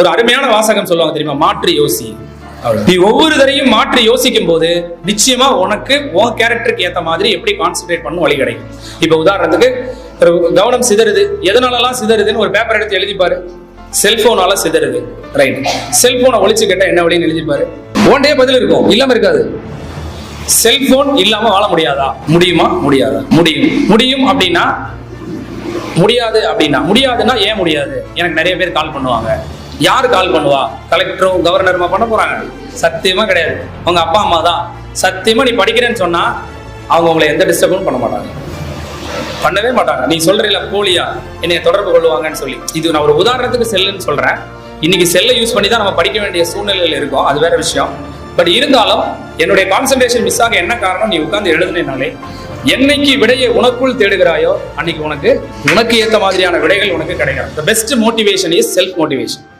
ஒரு அருமையான வாசகம் சொல்லுவாங்க தெரியுமா, மாற்றி யோசி. நீ ஒவ்வொரு தரையும் மாற்றி யோசிக்கும் போது நிச்சயமா உனக்கு உன் கேரக்டருக்கு ஏத்த மாதிரி எப்படி கான்சென்ட்ரேட் பண்ண வழி கிடைக்கும். இப்ப உதாரணத்துக்கு கவனம் சிதறுது, எதனாலலாம் சிதறுதுன்னு ஒரு பேப்பர் எடுத்து எழுதிப்பாரு. செல்போனால சிதறுது, ரைட். செல்போனை ஒழிச்சு கேட்டா என்ன வழின்னு எழுதிப்பாரு. ஒன்டே பதில் இருக்கும், இல்லாம இருக்காது. செல்போன் இல்லாம வாழ முடியாதா? முடியுமா? முடியாதா? முடியும். முடியும் அப்படின்னா முடியாது அப்படின்னா முடியாதுன்னா ஏன் முடியாது? எனக்கு நிறைய பேர் கால் பண்ணுவாங்க. யாரு கால் பண்ணுவா? கலெக்டரும் கவர்னருமா பண்ண போறாங்க? சத்தியமா கிடையாது. உங்க அப்பா அம்மா தான். சத்தியமா நீ படிக்கிறேன்னு சொன்னா அவங்க உங்களை எந்த டிஸ்டர்பும் பண்ண மாட்டாங்க, பண்ணவே மாட்டாங்க. நீ சொல்றீல போலியா என்னைய தொடர்பு கொள்ளுவாங்கன்னு சொல்லி, இது நான் ஒரு உதாரணத்துக்கு செல்லுன்னு சொல்றேன். இன்னைக்கு செல்லை யூஸ் பண்ணி தான் நம்ம படிக்க வேண்டிய சூழ்நிலையில் இருக்கோம், அது வேற விஷயம். பட் இருந்தாலும் என்னுடைய கான்சென்ட்ரேஷன் மிஸ் ஆக என்ன காரணம்? நீ உட்கார்ந்து எழுதுனாலே என்னைக்கு விடையை உனக்குள் தேடுகிறாயோ அன்னைக்கு உனக்கு ஏற்ற மாதிரியான விடைகள் உனக்கு கிடைக்கும். The best motivation is self motivation.